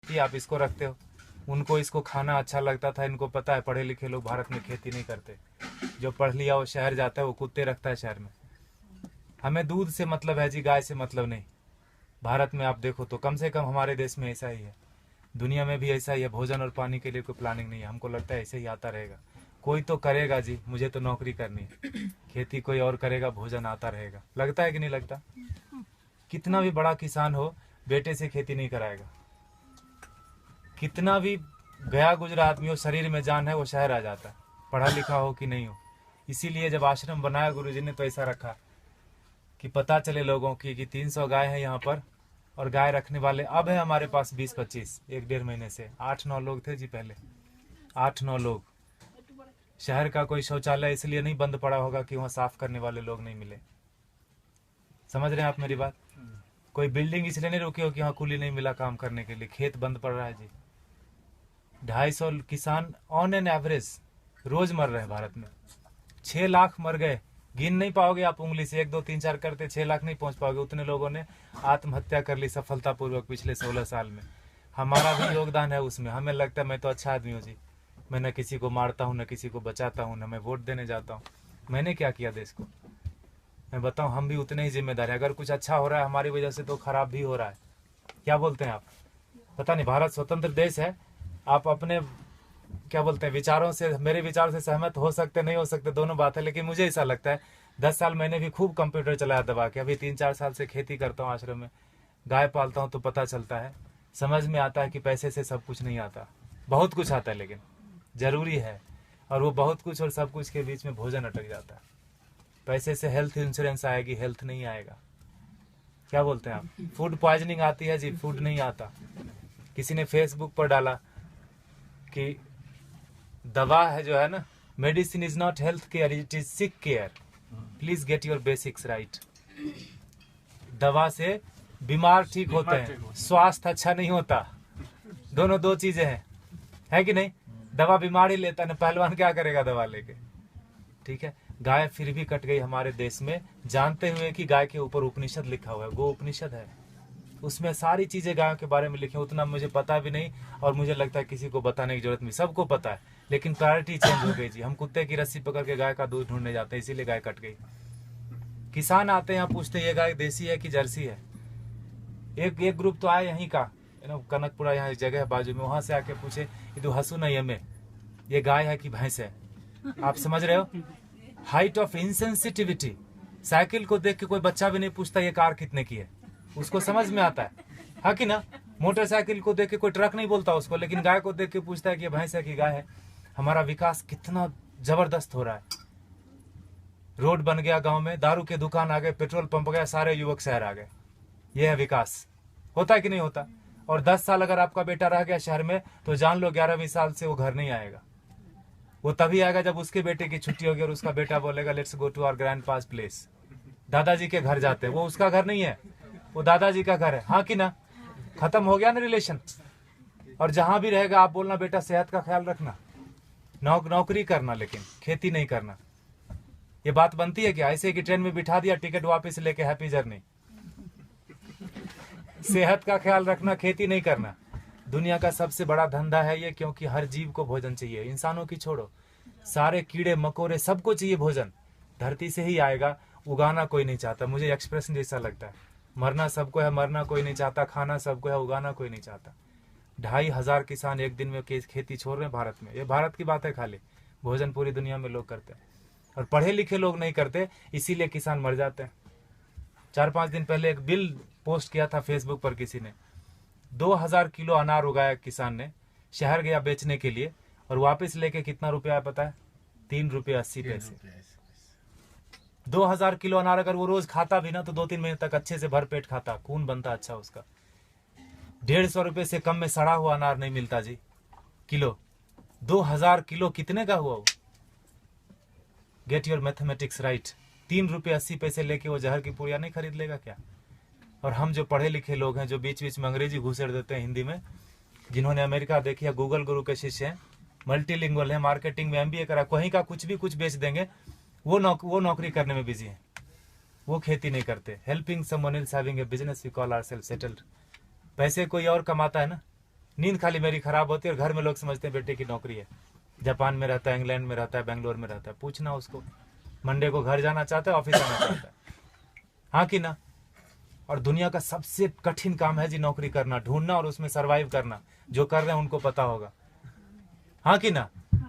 कि आप इसको रखते हो। उनको इसको खाना अच्छा लगता था। इनको पता है पढ़े लिखे लोग भारत में खेती नहीं करते। जो पढ़ लिया वो शहर जाता है, वो कुत्ते रखता है शहर में। हमें दूध से मतलब है जी, गाय से मतलब नहीं। भारत में आप देखो तो कम से कम हमारे देश में ऐसा ही है, दुनिया में भी ऐसा ही है। भोजन और पानी के लिए कोई प्लानिंग नहीं है। हमको लगता है ऐसे ही आता रहेगा। कोई तो करेगा जी, मुझे तो नौकरी करनी है। खेती कोई और करेगा, भोजन आता रहेगा। लगता है कि नहीं लगता? कितना भी बड़ा किसान हो, बेटे से खेती नहीं कराएगा। कितना भी गया गुजरा आदमी हो, शरीर में जान है, वो शहर आ जाता है, पढ़ा लिखा हो कि नहीं हो। इसीलिए जब आश्रम बनाया गुरुजी ने तो ऐसा रखा कि पता चले लोगों की कि 300 गाय है यहाँ पर, और गाय रखने वाले अब है हमारे पास 20-25। 1-1.5 महीने से 8-9 लोग थे जी पहले, 8-9 लोग। शहर का कोई शौचालय इसलिए नहीं बंद पड़ा होगा कि वहाँ साफ करने वाले लोग नहीं मिले। समझ रहे हैं आप मेरी बात? कोई बिल्डिंग इसलिए नहीं रुकी हो कि वहाँ कूली नहीं मिला काम करने के लिए। खेत बंद पड़ रहा है जी। 250 किसान ऑन एन एवरेज रोज मर रहे हैं भारत में। 6 लाख मर गए। गिन नहीं पाओगे आप उंगली से, 1 2 3 4 करते 6 लाख नहीं पहुंच पाओगे। उतने लोगों ने आत्महत्या कर ली सफलतापूर्वक पिछले 16 साल में। हमारा भी योगदान है उसमें। हमें लगता है मैं तो अच्छा आदमी हूँ जी, मैं न किसी को मारता हूँ, न किसी को बचाता हूँ, न मैं वोट देने जाता हूँ। मैंने क्या किया देश को? मैं बताऊँ, हम भी उतने ही जिम्मेदार हैं। अगर कुछ अच्छा हो रहा है हमारी वजह से तो खराब भी हो रहा है। क्या बोलते हैं आप? पता नहीं, भारत स्वतंत्र देश है। आप अपने क्या बोलते हैं विचारों से, मेरे विचार से सहमत हो सकते नहीं हो सकते, दोनों बात है। लेकिन मुझे ऐसा लगता है 10 साल मैंने भी खूब कंप्यूटर चलाया दबा के। अभी 3-4 साल से खेती करता हूँ आश्रम में, गाय पालता हूँ, तो पता चलता है, समझ में आता है कि पैसे से सब कुछ नहीं आता। बहुत कुछ आता है लेकिन जरूरी है। और वो बहुत कुछ और सब कुछ के बीच में भोजन अटक जाता है। पैसे से हेल्थ इंश्योरेंस आएगी, हेल्थ नहीं आएगा। क्या बोलते हैं आप? फूड पॉइजनिंग आती है जी, फूड नहीं आता। किसी ने फेसबुक पर डाला कि दवा है जो है ना, medicine is not health care, it is sick care, please get your basics right. दवा से बीमार ठीक होते हैं, स्वास्थ्य अच्छा नहीं होता। दोनों दो चीजें हैं, है कि नहीं? दवा बीमार ही लेता है ना, पहलवान क्या करेगा दवा लेके? ठीक है। गाय फिर भी कट गई हमारे देश में, जानते हुए कि गाय के ऊपर उपनिषद लिखा हुआ है, गो उपनिषद है, उसमें सारी चीजें गायों के बारे में लिखी। उतना मुझे पता भी नहीं, और मुझे लगता है किसी को बताने की जरूरत नहीं, सबको पता है। लेकिन प्रायोरिटी चेंज हो गई जी। हम कुत्ते की रस्सी पकड़ के गाय का दूध ढूंढने जाते हैं, इसीलिए गाय कट गई। किसान आते हैं यहाँ, पूछते ये गाय देसी है कि जर्सी है। एक ग्रुप तो आया यहीं का, कनकपुरा, यहाँ एक जगह है बाजू में, वहां से आके पूछे ये तो हसू नहीं हमें, ये गाय है कि भैंस है? आप समझ रहे हो? Height of insensitivity. साइकिल को देख के कोई बच्चा भी नहीं पूछता ये कार कितने की है, उसको समझ में आता है कि ना? मोटरसाइकिल को देख के कोई ट्रक नहीं बोलता उसको, लेकिन गाय को देख के पूछता है कि भैंस है कि गाय है। हमारा विकास कितना जबरदस्त हो रहा है। रोड बन गया गांव में, दारू के दुकान आ गए, पेट्रोल पंप गया, सारे युवक शहर आ गए। यह है विकास। होता है कि नहीं होता? और 10 साल अगर आपका बेटा रह गया शहर में, तो जान लो 11वीं साल से वो घर नहीं आएगा। वो तभी आएगा जब उसके बेटे की छुट्टी होगी और उसका बेटा बोलेगा let's go to our grandpa's place. दादाजी के घर जाते हैं, वो उसका घर नहीं है, वो दादाजी का घर है। हाँ कि ना? खत्म हो गया ना रिलेशन। और जहां भी रहेगा आप बोलना बेटा सेहत का ख्याल रखना, नौकरी करना, लेकिन खेती नहीं करना। ये बात बनती है क्या? ऐसे कि ट्रेन में बिठा दिया, टिकट वापस लेके हैप्पी जर्नी। सेहत का ख्याल रखना, खेती नहीं करना। दुनिया का सबसे बड़ा धंधा है ये, क्योंकि हर जीव को भोजन चाहिए। इंसानों की छोड़ो, सारे कीड़े मकोड़े सबको चाहिए भोजन। धरती से ही आएगा, उगाना कोई नहीं चाहता। मुझे एक्सप्रेशन जैसा लगता है, मरना सबको है, मरना कोई नहीं चाहता, खाना सबको है, उगाना कोई नहीं चाहता। 2,500 किसान एक दिन में खेती छोड़ रहे हैं भारत में। ये भारत की बात है खाली, भोजन पूरी दुनिया में लोग करते हैं, और पढ़े लिखे लोग नहीं करते, इसीलिए किसान मर जाते हैं। 4-5 दिन पहले एक बिल पोस्ट किया था फेसबुक पर किसी ने, 2000 किलो अनार उगाया किसान ने, शहर गया बेचने के लिए, और वापस लेके कितना रुपया पता है? 3 रुपये 80 पैसे। 2000 किलो अनार अगर वो रोज खाता भी ना, तो 2-3 महीने तक अच्छे से भरपेट खाता, खून बनता अच्छा उसका। 150 रुपये से कम में सड़ा हुआ अनार नहीं मिलता जी किलो। 2000 किलो कितने का हुआ वो? Get your mathematics right. 3 रुपये 80 पैसे लेके वो जहर की पुड़िया नहीं खरीद लेगा क्या? और हम जो पढ़े लिखे लोग हैं, जो बीच बीच में अंग्रेजी घुसेड़ देते हैं हिंदी में, जिन्होंने अमेरिका देखी है, गूगल गुरु के शिष्य हैं, मल्टीलिंगुअल है, मार्केटिंग में MBA करा, कहीं का कुछ भी कुछ बेच देंगे, वो नौकरी करने में बिजी है, वो खेती नहीं करते। Helping someone else having a business we call ourself settled. पैसे कोई और कमाता है ना, नींद खाली मेरी खराब होती है और घर में लोग समझते हैं बेटे की नौकरी है, जापान में रहता है, इंग्लैंड में रहता है, बेंगलोर में रहता है। पूछना उसको, मंडे को घर जाना चाहता है, ऑफिस आना चाहता है, हाँ कि ना। और दुनिया का सबसे कठिन काम है जी नौकरी करना, ढूंढना और उसमें सरवाइव करना। जो कर रहे हैं उनको पता होगा, हाँ कि ना।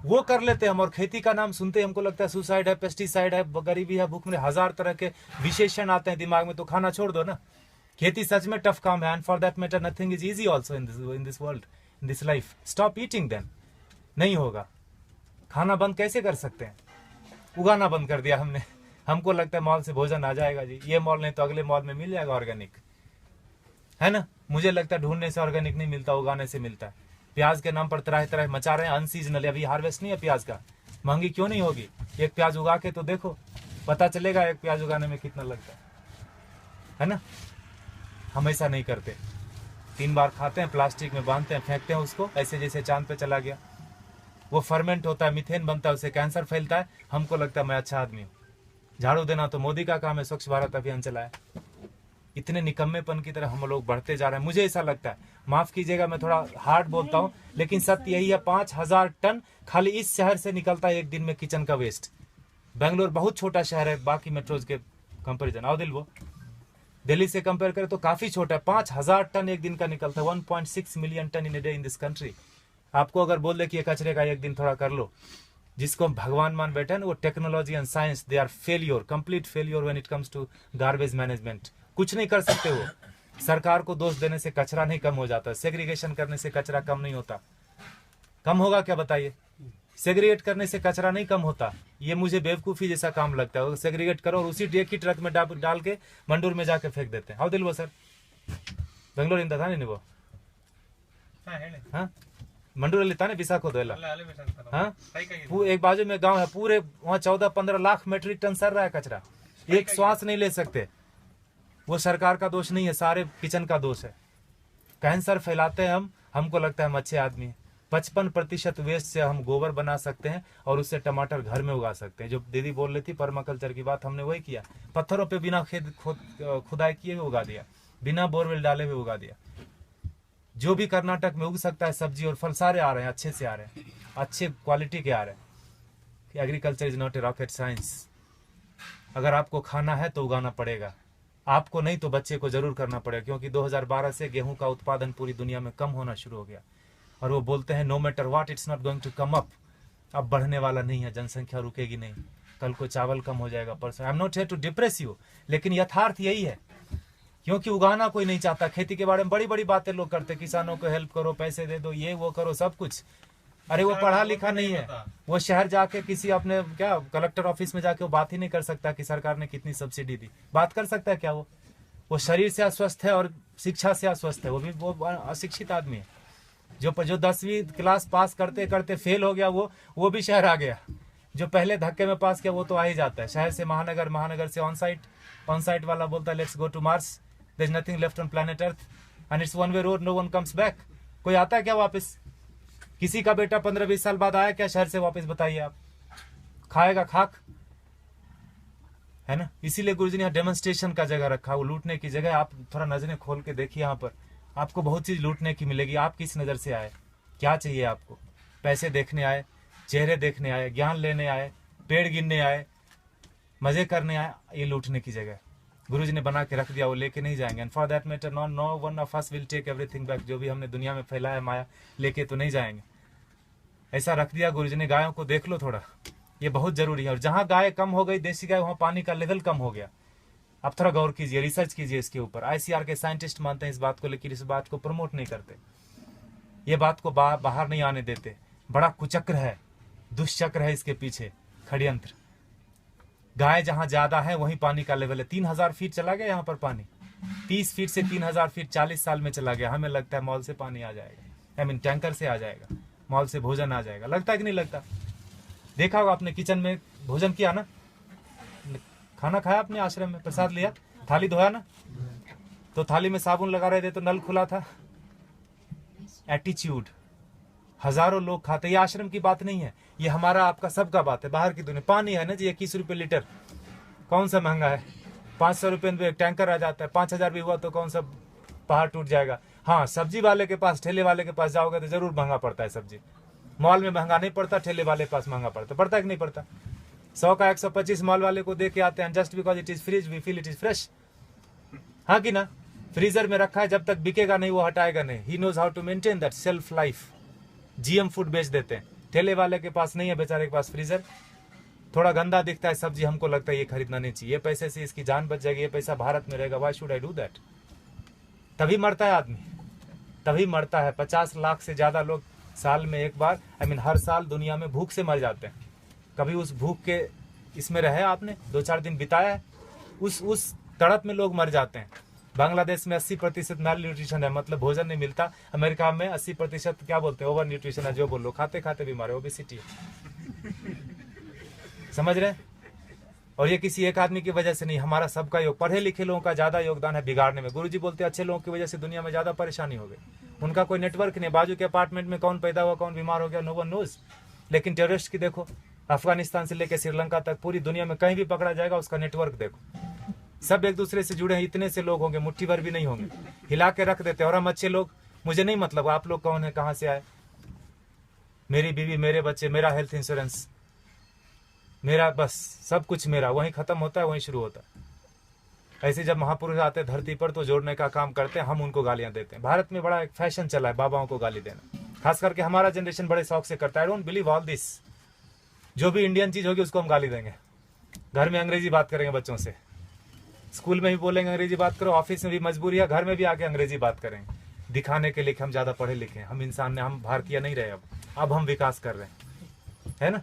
वो कर लेते हैं हम, और खेती का नाम सुनते ही हमको लगता है सुसाइड है, पेस्टिसाइड है, गरीबी है, भूख में, हजार तरह के विशेषण आते हैं दिमाग में। तो खाना छोड़ दो ना। खेती सच में टफ काम है, and for that matter nothing is easy also in this world, in this life. Stop eating then, नहीं होगा। खाना बंद कैसे कर सकते हैं? उगाना बंद कर दिया हमने। हमको लगता है मॉल से भोजन आ जाएगा जी, ये मॉल नहीं तो अगले मॉल में मिल जाएगा ऑर्गेनिक, है ना। मुझे लगता है ढूंढने से ऑर्गेनिक नहीं मिलता, उगाने से मिलता है। प्याज के नाम पर तरह तरह मचा रहे हैं, अनसीजनल, अभी हार्वेस्ट नहीं है प्याज का। महंगी क्यों नहीं होगी? एक प्याज उगा के तो देखो, पता चलेगा एक प्याज उगाने में कितना लगता है ना। हम ऐसा नहीं करते, 3 बार खाते हैं, प्लास्टिक में बांधते हैं, फेंकते हैं उसको, ऐसे जैसे चांद पे चला गया। वो फर्मेंट होता है, मीथेन बनता है, उससे कैंसर फैलता है। हमको लगता है मैं अच्छा आदमी हूँ। झाड़ू देना तो मोदी का काम है, स्वच्छ भारत अभियान चलाया। इतने निकम्मेपन की तरह हम लोग बढ़ते जा रहे हैं। मुझे ऐसा लगता है, माफ कीजिएगा मैं थोड़ा हार्ड बोलता हूँ, लेकिन सत्य यही है, 5000 टन खाली इस शहर से निकलता है एक दिन में किचन का वेस्ट। बेंगलोर बहुत छोटा शहर है बाकी मेट्रोज के कंपेरिजन, आओ दिल, वो दिल्ली से कंपेयर करें तो काफी छोटा है। 5000 टन एक दिन का निकलता है, 1.6 million ton in a day in this country. आपको अगर बोल दे कि ये कचरे का एक दिन थोड़ा कर लो, जिसको भगवान मान बैठे ना, वो technology and science, they are failure, complete failure when it comes to garbage management. कुछ नहीं कर सकते वो। सरकार को दोष देने से कचरा नहीं कम हो जाता, सेग्रीगेशन करने से कचरा कम नहीं होता। कम होगा क्या बताइए? सेग्रीगेट करने से कचरा नहीं कम होता। ये मुझे बेवकूफी जैसा काम लगता है। सेग्रीगेट करो और उसी एक ही ट्रक में डाल के मंडूर में जाके फेंक देते हैं। हाउ दिल वो सर, बेंगलोर इंदा था नहीं वो, हाँ मंडूर ताने विशाखोदला, हाँ एक बाजू में गांव है, पूरे वहाँ 14-15 लाख मेट्रिक टन सर रहा है कचरा, एक श्वास नहीं ले सकते। वो सरकार का दोष नहीं है, सारे किचन का दोष है। कैंसर फैलाते हैं हम, हमको लगता है हम अच्छे आदमी हैं। 55% वेस्ट से हम गोबर बना सकते हैं और उससे टमाटर घर में उगा सकते हैं। जो दीदी बोल रही थी पर्माकल्चर की बात, हमने वही किया। पत्थरों पे बिना खुदाई किए हुए उगा दिया, बिना बोरवेल डाले हुए उगा दिया। जो भी कर्नाटक में उग सकता है सब्जी और फल, सारे आ रहे हैं, अच्छे से आ रहे हैं, अच्छे क्वालिटी के आ रहे हैं। Agriculture is not a rocket science. अगर आपको खाना है तो उगाना पड़ेगा, आपको नहीं तो बच्चे को जरूर करना पड़ेगा। क्योंकि 2012 से गेहूं का उत्पादन पूरी दुनिया में कम होना शुरू हो गया। और वो बोलते हैं no matter what it's not going to come up. अब बढ़ने वाला नहीं है, जनसंख्या रुकेगी नहीं। कल को चावल कम हो जाएगा, परसों। I am not here to depress you, लेकिन यथार्थ यही है। क्योंकि उगाना कोई नहीं चाहता। खेती के बारे में बड़ी बड़ी बातें लोग करते, किसानों को हेल्प करो, पैसे दे दो, ये वो करो, सब कुछ। अरे वो पढ़ा लिखा नहीं है, वो शहर जाके किसी अपने क्या कलेक्टर ऑफिस में जाके वो बात ही नहीं कर सकता कि सरकार ने कितनी सब्सिडी दी। बात कर सकता है क्या? वो शरीर से अस्वस्थ है और शिक्षा से अस्वस्थ है। वो अशिक्षित आदमी है। जो 10वीं क्लास पास करते करते फेल हो गया, वो भी शहर आ गया। जो पहले धक्के में पास किया वो तो आ ही जाता है। शहर से महानगर, महानगर से ऑन साइट वाला बोलता है let's go to Mars, there is nothing left on planet Earth and it's one way road, no one comes back. कोई आता है क्या वापस? किसी का बेटा 15-20 साल बाद आया क्या शहर से वापस? बताइए आप। खाएगा खाक, है ना। इसीलिए गुरुजी ने यहाँ डेमोन्स्ट्रेशन का जगह रखा, वो लूटने की जगह। आप थोड़ा नजरें खोल के देखिए, यहाँ पर आपको बहुत चीज लूटने की मिलेगी। आप किस नजर से आए, क्या चाहिए आपको? पैसे देखने आए, चेहरे देखने आए, ज्ञान लेने आए, पेड़ गिनने आए, मजे करने आए? ये लूटने की जगह गुरुजी ने बना के रख दिया, वो लेके नहीं जाएंगे। And for that matter no one of us will take everything back. जो भी हमने दुनिया में फैलाया माया, लेके तो नहीं जाएंगे। ऐसा रख दिया गुरुजी ने। गायों को देख लो थोड़ा, ये बहुत जरूरी है। और जहां गाय कम हो गई, देसी गाय, वहां पानी का लेवल कम हो गया। आप थोड़ा गौर कीजिए, रिसर्च कीजिए इसके ऊपर। आईसीआर के साइंटिस्ट मानते हैं इस बात को, लेकिन इस बात को प्रमोट नहीं करते। ये बात को बाहर नहीं आने देते। बड़ा कुचक्र है, दुष्चक्र है इसके पीछे, षड्यंत्र। गाय जहां ज्यादा है वहीं पानी का लेवल है। 3000 फीट चला गया यहाँ पर पानी, 30 फीट से 3000 फीट 40 साल में चला गया। हमें लगता है मॉल से पानी आ जाएगा, आई मीन टैंकर से आ जाएगा, मॉल से भोजन आ जाएगा। लगता है कि नहीं लगता? देखा होगा आपने, किचन में भोजन किया ना, खाना खाया अपने आश्रम में, प्रसाद लिया, थाली धोया ना, तो थाली में साबुन लगा रहे थे तो नल खुला था। एटीट्यूड। हजारों लोग खाते। ये आश्रम की बात नहीं है, ये हमारा आपका सबका बात है। बाहर की दुनिया पानी है ना जी, 21 रुपए लीटर, कौन सा महंगा है? 500 रुपये में टैंकर आ जाता है। 5000 भी हुआ तो कौन सा पहाड़ टूट जाएगा। हाँ, सब्जी वाले के पास, ठेले वाले के पास जाओगे तो जरूर महंगा पड़ता है सब्जी। मॉल में महंगा नहीं पड़ता, ठेले वाले के पास महंगा पड़ता है कि नहीं पड़ता? 100 का 125 मॉल वाले को दे के आते हैं, just because it is fridge we feel it is fresh. हाँ कि ना? फ्रीजर में रखा है, जब तक बिकेगा नहीं वो हटाएगा नहीं। He knows how to maintain that shelf life. GM food बेच देते हैं। ठेले वाले के पास नहीं है बेचारे के पास फ्रीजर, थोड़ा गंदा दिखता है सब्जी, हमको लगता है ये खरीदना नहीं चाहिए, ये पैसे से इसकी जान बच जाएगी, ये पैसा भारत में रहेगा, why should I do that? तभी मरता है आदमी, तभी मरता है। 50 लाख से ज्यादा लोग साल में एक बार, हर साल दुनिया में भूख से मर जाते हैं। कभी उस भूख के इसमें रहे आपने, 2-4 दिन बिताया है, उस तड़प में लोग मर जाते हैं। बांग्लादेश में 80% माल न्यूट्रिशन है, मतलब भोजन नहीं मिलता। अमेरिका में 80% क्या बोलते हैं, ओवर न्यूट्रिशन है, जो बोलो, खाते खाते बीमार है, ओबेसिटी है। समझ रहे? और ये किसी एक आदमी की वजह से नहीं, हमारा सबका योग, पढ़े लिखे लोगों का ज्यादा योगदान है बिगाड़ने में। गुरुजी बोलते हैं अच्छे लोगों की वजह से दुनिया में ज्यादा परेशानी हो गई। उनका कोई नेटवर्क नहीं, बाजू के अपार्टमेंट में कौन पैदा हुआ, कौन बीमार हो गया, नो वन नोज। लेकिन टेररिस्ट की देखो, अफगानिस्तान से लेकर श्रीलंका तक पूरी दुनिया में कहीं भी पकड़ा जाएगा, उसका नेटवर्क देखो, सब एक दूसरे से जुड़े हैं। इतने से लोग होंगे, मुट्ठी भर भी नहीं होंगे, हिला के रख देते। और हम अच्छे लोग, मुझे नहीं मतलब आप लोग कौन है, कहाँ से आए, मेरी बीवी, मेरे बच्चे, मेरा हेल्थ इंश्योरेंस, मेरा बस सब कुछ मेरा, वहीं खत्म होता है, वहीं शुरू होता है। ऐसे जब महापुरुष आते हैं धरती पर तो जोड़ने का काम करते हैं, हम उनको गालियां देते हैं। भारत में बड़ा एक फैशन चला है बाबाओं को गाली देना, खास करके हमारा जनरेशन बड़े शौक से करता है। I don't believe all this. जो भी इंडियन चीज होगी उसको हम गाली देंगे। घर में अंग्रेजी बात करेंगे बच्चों से, स्कूल में भी बोलेंगे अंग्रेजी बात करो, ऑफिस में भी मजबूरी है, घर में भी आके अंग्रेजी बात करेंगे, दिखाने के लिए कि हम ज्यादा पढ़े लिखे हैं, हम इंसान ने, हम भारतीय नहीं रहे। अब हम विकास कर रहे हैं, है ना?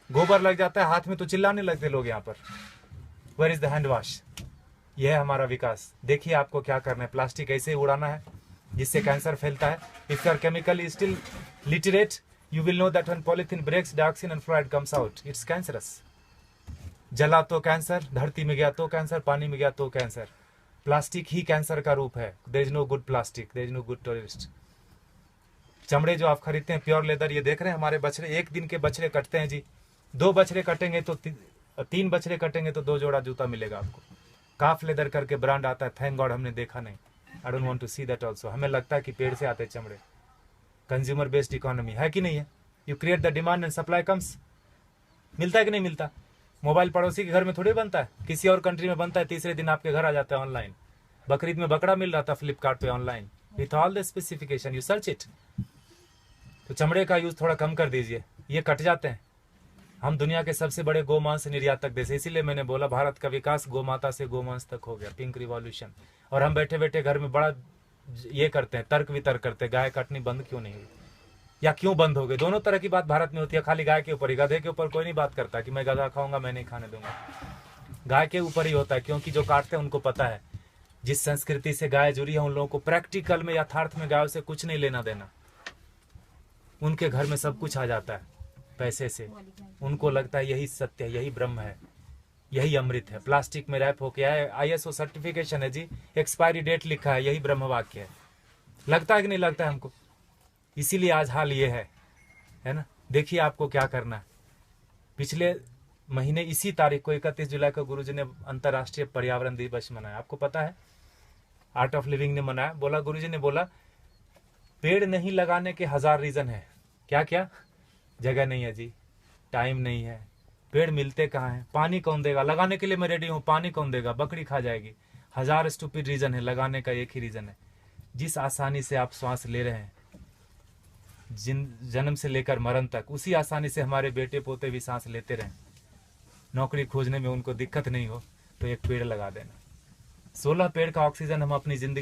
गोबर लग जाता है हाथ में तो चिल्लाने लगते लोग यहाँ पर, where is the hand wash? यह है हमारा विकास। देखिए आपको क्या करना है, प्लास्टिक ऐसे ही उड़ाना है जिससे कैंसर फैलता है। If you are chemically still literate, you will know that when polythene breaks, dioxin and fluoride comes out, it's cancerous. जला तो कैंसर, धरती में गया तो कैंसर, पानी में गया तो कैंसर। प्लास्टिक ही कैंसर का रूप है। There is no good plastic, there is no good terrorist. चमड़े जो आप खरीदते हैं प्योर लेदर, ये देख रहे हैं हमारे बछड़े, एक दिन के बछड़े कटते हैं जी, 2 बछड़े कटेंगे तो 3 बछड़े कटेंगे तो 2 जोड़ा जूता मिलेगा आपको। काफ लेदर करके ब्रांड आता है, थैंक गॉड हमने देखा नहीं। I don't want to see that also. हमें लगता है कि पेड़ से आते चमड़े। कंज्यूमर बेस्ड इकोनॉमी है कि नहीं है? You create the demand and supply comes. मिलता है कि नहीं मिलता? मोबाइल पड़ोसी के घर में थोड़ी बनता है, किसी और कंट्री में बनता है, तीसरे दिन आपके घर आ जाता है ऑनलाइन। बकरीद में बकरा मिल रहा था फ्लिपकार्ट पे online, with all the specification, you search it. तो चमड़े का यूज थोड़ा कम कर दीजिए, ये कट जाते हैं। हम दुनिया के सबसे बड़े गोमांस निर्यातक देश, इसीलिए मैंने बोला भारत का विकास गोमाता से गोमांस तक हो गया, पिंक रिवॉल्यूशन। और हम बैठे बैठे घर में बड़ा ये करते हैं, तर्क वितर्क करते हैं, गाय काटनी बंद क्यों नहीं हुई या क्यों बंद हो गई। दोनों तरह की बात भारत में होती है, खाली गाय के ऊपर ही। गधे के ऊपर कोई नहीं बात करता कि मैं गधा खाऊंगा, मैं नहीं खाने दूंगा। गाय के ऊपर ही होता है, क्योंकि जो काटते हैं उनको पता है जिस संस्कृति से गाय जुड़ी है उन लोगों को प्रैक्टिकल में, यथार्थ में गायों से कुछ नहीं लेना देना। उनके घर में सब कुछ आ जाता है पैसे से, उनको लगता है यही सत्य है, यही ब्रह्म है, यही अमृत है। प्लास्टिक में रैप होके आए, ISO सर्टिफिकेशन है जी, एक्सपायरी डेट लिखा है, यही ब्रह्म वाक्य है। लगता है कि नहीं लगता है हमको? इसीलिए आज हाल ये है ना। देखिए आपको क्या करना है। पिछले महीने इसी तारीख को 31 जुलाई को गुरुजी ने अंतर्राष्ट्रीय पर्यावरण दिवस मनाया। आपको पता है, आर्ट ऑफ लिविंग ने मनाया। बोला, गुरुजी ने बोला पेड़ नहीं लगाने के 1000 रीजन है। क्या क्या? जगह नहीं है जी, टाइम नहीं है, पेड़ मिलते कहाँ हैं, पानी कौन देगा, लगाने के लिए मैं रेडी हूँ, पानी कौन देगा, बकरी खा जाएगी। 1000 स्टूपिड रीजन है, लगाने का एक ही रीजन है। जिस आसानी से आप श्वास ले रहे हैं जन्म से लेकर मरण तक, उसी आसानी से हमारे बेटे पोते भी सांस लेते रहें। नौकरी खोजने में उनको दिक्कत नहीं हो तो एक पेड़ लगा देना। 16 पेड़ का ऑक्सीजन हम अपनी जिंदगी